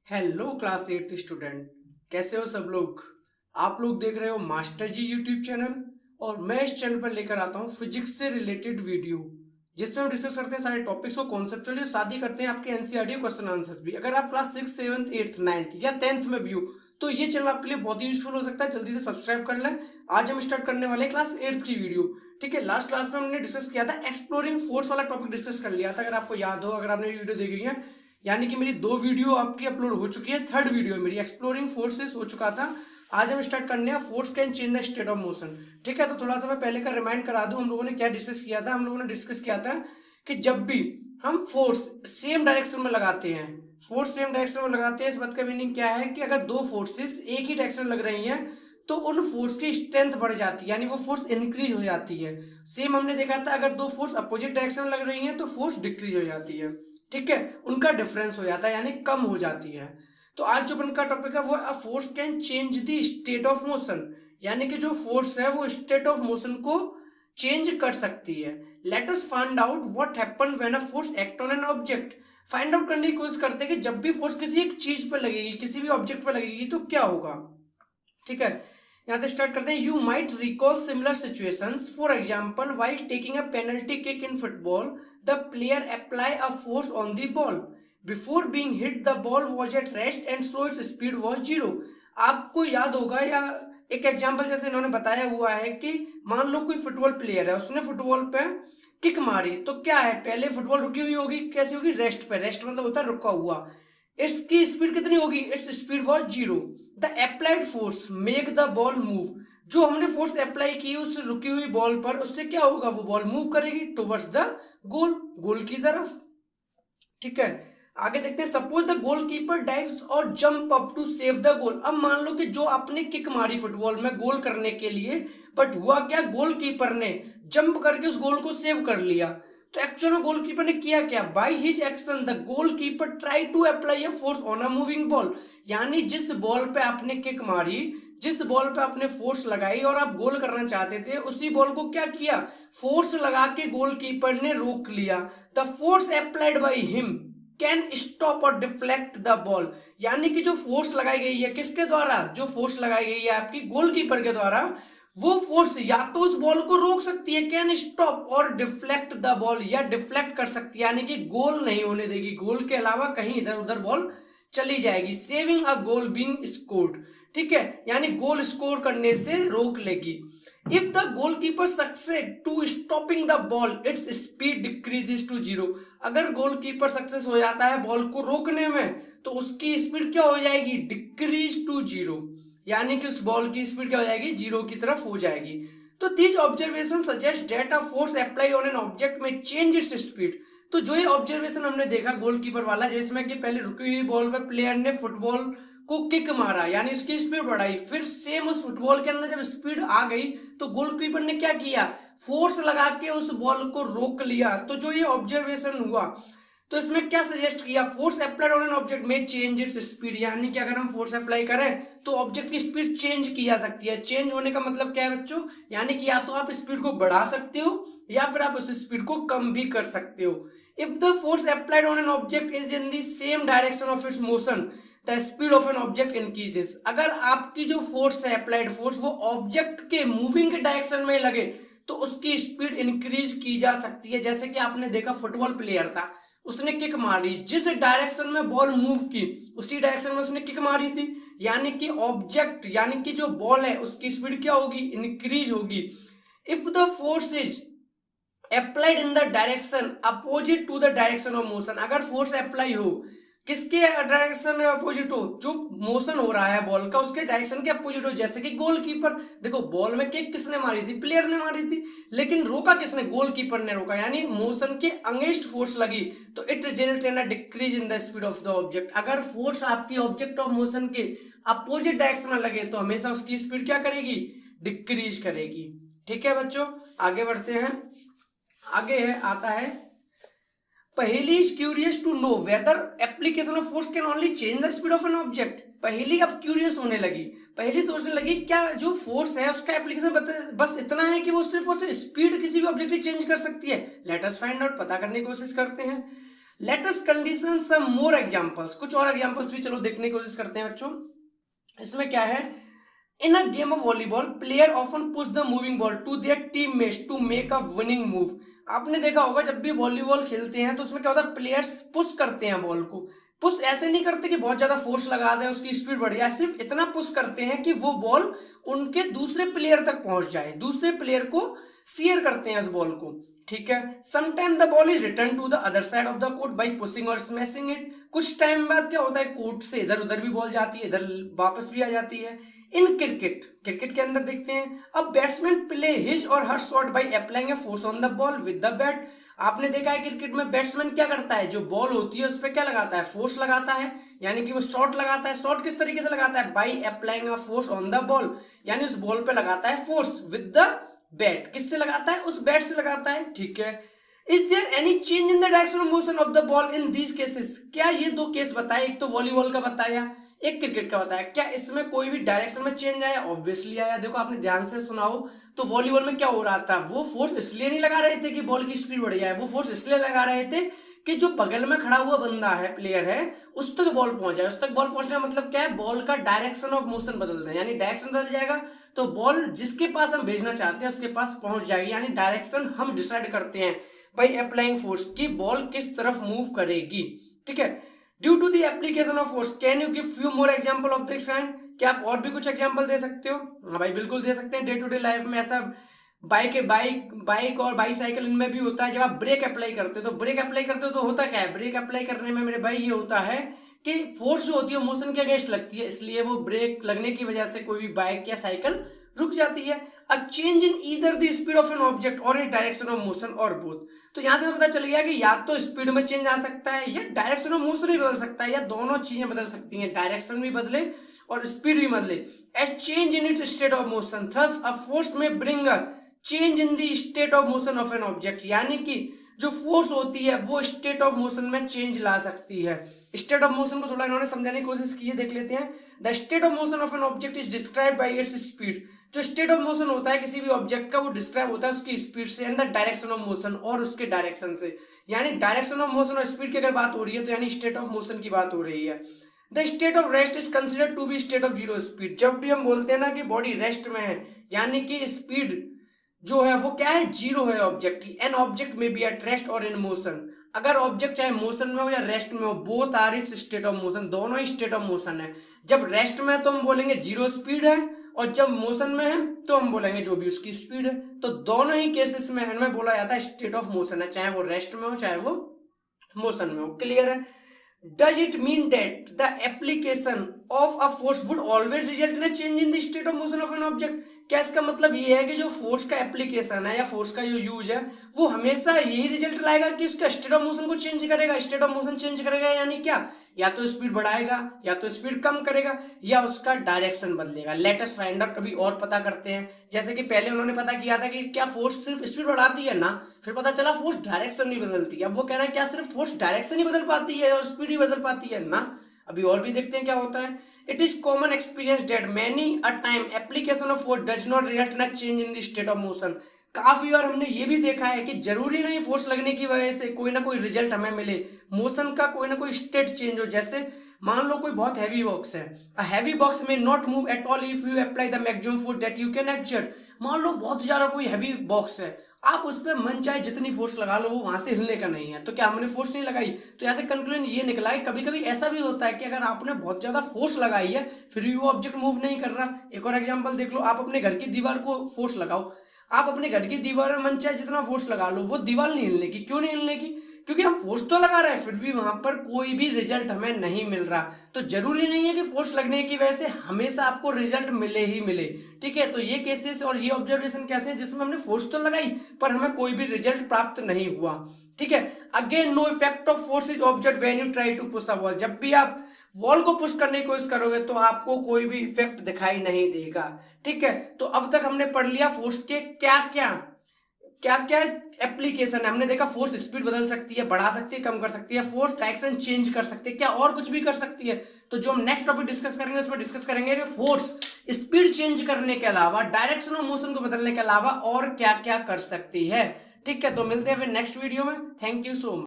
Hello class 8 student, कैसे हो सब लोग। आप लोग देख रहे हो मास्टर जी यूट्यूब चैनल और मैं इस चैनल पर लेकर आता हूँ फिजिक्स से रिलेटेड वीडियो जिसमें हम डिस्कस करते हैं सारे टॉपिक्स को कॉन्सेप्चुअली, साथ ही करते हैं आपके एनसीईआरटी क्वेश्चन आंसर्स भी। अगर आप क्लास 6, 7, 8, 9 या 10th में भी हो तो ये चैनल आपके लिए बहुत ही यूजफुल हो सकता है। जल्दी से सब्सक्राइब कर लें। आज हम स्टार्ट करने वाले हैं क्लास 8th की वीडियो। ठीक है, लास्ट क्लास में हमने डिस्कस किया था एक्सप्लोरिंग फोर्स वाला टॉपिक डिस्कस कर लिया था, अगर आपको याद हो, अगर आपने वीडियो देखी है। यानी कि मेरी 2 वीडियो आपकी अपलोड हो चुकी है, 3rd वीडियो मेरी एक्सप्लोरिंग फोर्सेस हो चुका था। आज हम स्टार्ट करने हैं force can change the state of motion. ठीक है, तो थोड़ा सा मैं पहले का रिमाइंड करा दूं, हम लोगों ने क्या डिस्कस किया था। हम लोगों ने डिस्कस किया था कि जब भी हम फोर्स सेम डायरेक्शन में लगाते हैं, फोर्स सेम डायरेक्शन में लगाते हैं, इस बात का मीनिंग क्या है कि अगर 2 फोर्सेस एक ही डायरेक्शन में लग रही हैं तो उन फोर्स की स्ट्रेंथ बढ़ जाती है, यानी वो फोर्स इंक्रीज हो जाती है। सेम हमने देखा था अगर 2 फोर्स अपोजिट डायरेक्शन में लग रही हैं तो फोर्स डिक्रीज हो जाती है। ठीक है, उनका डिफरेंस हो जाता है, यानी कम हो जाती है। तो आज जो अपन का टॉपिक है वो a force can change the state of motion, यानी कि जो फोर्स है वो स्टेट ऑफ मोशन को चेंज कर सकती है। Let us find out what happen when a force act on an object. Find out करने की कोशिश करते हैं कि जब भी फोर्स किसी एक चीज पर लगेगी, किसी भी ऑब्जेक्ट पर लगेगी तो क्या होगा। ठीक है, यहां से स्टार्ट करते हैं। You might recall similar situations, for example while taking a penalty kick in football the player apply a force on the ball before being hit the ball was at rest and so its speed was 0। आपको याद होगा, या एक example जैसे इन्होंने बताया हुआ है कि मान लो कोई फुटबॉल प्लेयर है, उसने फुटबॉल पे किक मारी तो क्या है, पहले फुटबॉल रुकी हुई होगी, कैसी होगी, रेस्ट पे। रेस्ट मतलब होता है रुका हुआ। इसकी स्पीड कितनी होगी, its speed was 0। The applied force make the ball move. जो हमने फोर्स अप्लाई की उस रुकी हुई बॉल पर, उससे क्या होगा, वो बॉल मूव करेगी टुवर्ड्स द गोल, गोल की तरफ। ठीक है, आगे देखते हैं। सपोज द गोलकीपर डाइव्स और jump up to save the goal. अब मान लो कि जो आपने किक मारी फुटबॉल में गोल करने के लिए, बट हुआ क्या, गोलकीपर ने जंप करके उस गोल को सेव कर लिया। तो एक्चुअल में गोलकीपर ने किया क्या, by his action the goalkeeper try to apply a force on a moving ball. यानी जिस बॉल पे आपने किक मारी, जिस बॉल पे आपने फोर्स लगाई और आप गोल करना चाहते थे, उसी बॉल को क्या किया, फोर्स लगा के गोलकीपर ने रोक लिया। The force applied by him can stop और डिफ्लेक्ट द बॉल। यानी कि जो फोर्स लगाई गई है, किसके द्वारा, जो फोर्स लगाई गई है आपकी गोलकीपर के द्वारा, वो फोर्स या तो उस बॉल को रोक सकती है, कैन स्टॉप, और डिफ्लेक्ट द बॉल, या डिफ्लेक्ट कर सकती है, यानी कि गोल नहीं होने देगी, गोल के अलावा कहीं इधर उधर बॉल चली जाएगी। Saving a goal being scored. ठीक है, यानी गोल स्कोर करने से रोक लेगी। If the goalkeeper success to stopping the ball its speed decreases to 0। अगर गोलकीपर सक्सेस हो जाता है बॉल को रोकने में तो उसकी स्पीड क्या हो जाएगी, डिक्रीज टू 0, यानी कि उस बॉल की स्पीड क्या हो जाएगी, 0 की तरफ हो जाएगी। तो this observation suggest that a force apply on an object में चेंज इट्स स्पीड। तो जो ये ऑब्जर्वेशन हमने देखा गोलकीपर वाला, जिसमें कि पहले रुकी हुई बॉल पे प्लेयर ने फुटबॉल को किक मारा, यानी उसकी स्पीड बढ़ाई, फिर सेम उस फुटबॉल के अंदर जब स्पीड आ गई तो गोलकीपर ने क्या किया, फोर्स लगा के उस बॉल को रोक लिया। तो जो ये ऑब्जर्वेशन हुआ, तो इसमें क्या सजेस्ट किया, force applied on an object में चेंज इट्स स्पीड, यानी कि अगर हम फोर्स अप्लाई करें तो ऑब्जेक्ट की स्पीड चेंज की जा सकती है। चेंज होने का मतलब क्या है बच्चों, यानी कि या तो आप स्पीड को बढ़ा सकते हो या फिर आप उस स्पीड को कम भी कर सकते हो। If the force applied on an object is in the same direction of its motion the speed of an object increases. अगर आपकी जो फोर्स है अप्लाइड फोर्स, वो ऑब्जेक्ट के मूविंग के डायरेक्शन में लगे तो उसकी स्पीड इंक्रीज की जा सकती है। जैसे कि आपने देखा फुटबॉल प्लेयर था, उसने किक मारी, जिस डायरेक्शन में बॉल मूव की उसी डायरेक्शन में उसने किक मारी थी, यानी कि ऑब्जेक्ट, यानी कि जो बॉल है उसकी स्पीड क्या होगी, इंक्रीज होगी। If the force is applied in the direction opposite to the direction of motion, अगर फोर्स अप्लाई हो किसके डायरेक्शन में अपोजिट हो, जो मोशन हो रहा है बॉल का उसके डायरेक्शन के अपोजिट हो, जैसे कि गोलकीपर, देखो बॉल में किक किसने मारी थी, प्लेयर ने मारी थी, लेकिन रोका किसने, गोलकीपर ने रोका, यानी मोशन के अगेंस्ट फोर्स लगी, तो it result in a decrease in the speed of the object. अगर फोर्स आपकी ऑब्जेक्ट ऑफ मोशन के अपोजिट डायरेक्शन में लगे तो हमेशा उसकी स्पीड क्या करेगी, डिक्रीज करेगी। ठीक है बच्चों, आगे बढ़ते हैं। आगे है, आता है Paheli is curious to know whether application of force can only change the speed of an object. Paheli अब क्यूरियस होने लगी, पहेली सोचने लगी क्या जो फोर्स है उसका एप्लीकेशन बस इतना है कि वो सिर्फ और सिर्फ स्पीड किसी भी ऑब्जेक्ट की चेंज कर सकती है। लेट अस फाइंड आउट, पता करने की कोशिश करते हैं। लेट अस कंडीशन सम मोर एग्जांपल्स, कुछ और एग्जांपल्स भी चलो देखने की कोशिश करते हैं बच्चों। इसमें क्या है, in a game of volleyball player often push the moving ball to their teammates to make a winning move. आपने देखा होगा जब भी वॉलीबॉल खेलते हैं तो उसमें क्या होता है, प्लेयर्स पुश करते हैं बॉल को। पुश ऐसे नहीं करते कि बहुत ज्यादा फोर्स लगा दें उसकी स्पीड बढ़ जाए, सिर्फ इतना पुश करते हैं कि वो बॉल उनके दूसरे प्लेयर तक पहुंच जाए, दूसरे प्लेयर को शेयर करते हैं उस बॉल को। ठीक है, sometime the ball is return to the other side of the court by pushing और स्मैशिंग इट। कुछ टाइम बाद क्या होता है, कोर्ट से इधर उधर भी बॉल जाती है, इधर वापस भी आ जाती है। इन क्रिकेट, क्रिकेट के अंदर देखते हैं, अब batsman play his or her shot by applying a force on the ball with the bat. आपने देखा है क्रिकेट में बैट्समैन क्या करता है, जो बॉल होती है उस पर क्या लगाता है, फोर्स लगाता है, यानी कि वो शॉट लगाता है। शॉट किस तरीके से लगाता है, by applying a force on the ball, यानी उस बॉल पे लगाता है फोर्स विद द बैट। किससे लगाता है, उस बैट से लगाता है। ठीक है, is there any change in the direction of motion of the ball in these cases. क्या ये दो केस बताए, एक तो वॉलीबॉल का बताया, एक क्रिकेट का बताया, क्या इसमें कोई भी डायरेक्शन में चेंज आया, ऑब्वियसली आया। देखो आपने ध्यान से सुना हो तो वॉलीबॉल में क्या हो रहा था, वो फोर्स इसलिए नहीं लगा रहे थे कि बॉल की स्पीड बढ़ जाए, वो फोर्स इसलिए लगा रहे थे कि जो बगल में खड़ा हुआ बंदा है, प्लेयर है, उस तक बॉल पहुंच जाए। उस तक बॉल पहुंचने का मतलब क्या है, बॉल का डायरेक्शन ऑफ मोशन बदल दें, यानी डायरेक्शन बदल जाएगा तो बॉल जिसके पास हम भेजना चाहते हैं उसके पास पहुंच जाएगी, यानी डायरेक्शन हम डिसाइड करते हैं बाई अप्लाइंग फोर्स की बॉल किस तरफ मूव करेगी। ठीक है, due to the application of force, can you give few more example of this kind. क्या आप और भी कुछ एग्जांपल दे सकते हो? हाँ भाई बिल्कुल दे सकते हैं। डे टू डे लाइफ में ऐसा बाइक और बाईसाइकिल इनमें भी होता है। जब आप ब्रेक अप्लाई करते हो तो होता क्या है, ब्रेक अप्लाई करने में मेरे भाई ये होता है कि फोर्स जो होती है मोशन के अगेंस्ट लगती है, इसलिए वो ब्रेक लगने की वजह से कोई भी बाइक या साइकिल रुक जाती है। अ change in either the speed of an object और इन डायरेक्शन ऑफ मोशन और बोथ। तो यहां से पता चल गया कि या तो स्पीड में चेंज आ सकता है या डायरेक्शन ऑफ मोशन भी बदल सकता है, या दोनों चीजें बदल सकती हैं, डायरेक्शन भी बदले और स्पीड भी बदले। As change in its state of motion thus a force may bring a change in the state of motion of an object, यानी कि जो फोर्स होती है वो स्टेट ऑफ मोशन में चेंज ला सकती है। स्टेट ऑफ मोशन को थोड़ा इन्होंने समझाने की कोशिश की है, देख लेते हैं। The state of motion of an object is describe by its speed. जो स्टेट ऑफ मोशन होता है किसी भी ऑब्जेक्ट का, वो डिस्क्राइब होता है उसकी स्पीड से, and the direction of motion, और उसके डायरेक्शन से। यानी डायरेक्शन ऑफ मोशन और स्पीड की अगर बात हो रही है तो यानी स्टेट ऑफ मोशन की बात हो रही है। The state of rest is considered to be state of zero speed. जब भी हम बोलते हैं ना कि बॉडी रेस्ट में है, यानी कि स्पीड जो है वो क्या है, जीरो है ऑब्जेक्ट की। An object may be at rest और इन मोशन, अगर ऑब्जेक्ट चाहे मोशन में हो या रेस्ट में हो, both are its state of motion, दोनों ही स्टेट ऑफ मोशन है। जब रेस्ट में है तो हम बोलेंगे जीरो स्पीड है, और जब मोशन में है तो हम बोलेंगे जो भी उसकी स्पीड है। तो दोनों ही केसेस में हमें बोला जाता है स्टेट ऑफ मोशन है, चाहे वो रेस्ट में हो चाहे वो मोशन में हो। क्लियर है? Does it mean that the application of a force would always result in a change in the state of motion of an object? क्या इसका मतलब ये है कि जो फोर्स का एप्लीकेशन है या फोर्स का जो यूज है वो हमेशा यही रिजल्ट लाएगा कि उसका स्टेट ऑफ मोशन को चेंज करेगा? स्टेट ऑफ मोशन चेंज करेगा यानी क्या, या तो स्पीड बढ़ाएगा या तो स्पीड कम करेगा या उसका डायरेक्शन बदलेगा। लेट अस फाइंड आउट, अभी और पता करते हैं। जैसे कि पहले उन्होंने पता किया था कि क्या फोर्स सिर्फ स्पीड बढ़ाती है ना, फिर पता चला फोर्स डायरेक्शन नहीं बदलती। अब वो कह रहे हैं क्या सिर्फ फोर्स डायरेक्शन ही बदल पाती है और स्पीड ही बदल पाती है ना? अभी और भी देखते हैं क्या होता है। It is common experience that many a time application of force does not result in a change in the state of motion. काफी बार हमने ये भी देखा है कि जरूरी नहीं फोर्स लगने की वजह से कोई ना कोई रिजल्ट हमें मिले, मोशन का कोई ना कोई स्टेट चेंज हो। जैसे मान लो कोई बहुत हैवी बॉक्स है, अ हैवी बॉक्स में not move at all if you apply the maximum force that you can exert. मान लो बहुत ज्यादा कोई हैवी बॉक्स है, आप उस पर मन चाहे जितनी फोर्स लगा लो वो वहां से हिलने का नहीं है, तो क्या हमने फोर्स नहीं लगाई? तो यहाँ से कंक्लूजन ये निकला है कभी कभी ऐसा भी होता है कि अगर आपने बहुत ज्यादा फोर्स लगाई है फिर भी वो ऑब्जेक्ट मूव नहीं कर रहा। एक और एग्जांपल देख लो, आप अपने घर की दीवार को फोर्स लगाओ, आप अपने घर की दीवार में मन चाहे जितना फोर्स लगा लो वो दीवार नहीं हिलने की। क्यों नहीं हिलने की? क्योंकि हम फोर्स तो लगा रहे हैं फिर भी वहां पर कोई भी रिजल्ट हमें नहीं मिल रहा। तो जरूरी नहीं है कि फोर्स लगने की वजह से हमेशा आपको रिजल्ट मिले ही मिले। ठीक है, तो ये केसेस और ये ऑब्जर्वेशन कैसे हैं जिसमें हमने फोर्स तो लगाई पर हमें कोई भी रिजल्ट प्राप्त नहीं हुआ। ठीक है, again no effect of force is observe when you try to push a ball. जब भी आप वॉल को पुश करने की कोशिश करोगे तो आपको कोई भी इफेक्ट दिखाई नहीं देगा। ठीक है, तो अब तक हमने पढ़ लिया फोर्स के क्या क्या एप्लीकेशन है। हमने देखा फोर्स स्पीड बदल सकती है, बढ़ा सकती है, कम कर सकती है, फोर्स डायरेक्शन चेंज कर सकती है, क्या और कुछ भी कर सकती है? तो जो हम नेक्स्ट टॉपिक डिस्कस करेंगे उसमें डिस्कस करेंगे कि फोर्स स्पीड चेंज करने के अलावा, डायरेक्शन ऑफ मोशन को बदलने के अलावा और क्या क्या कर सकती है। ठीक है, तो मिलते हैं फिर नेक्स्ट वीडियो में। Thank you so much.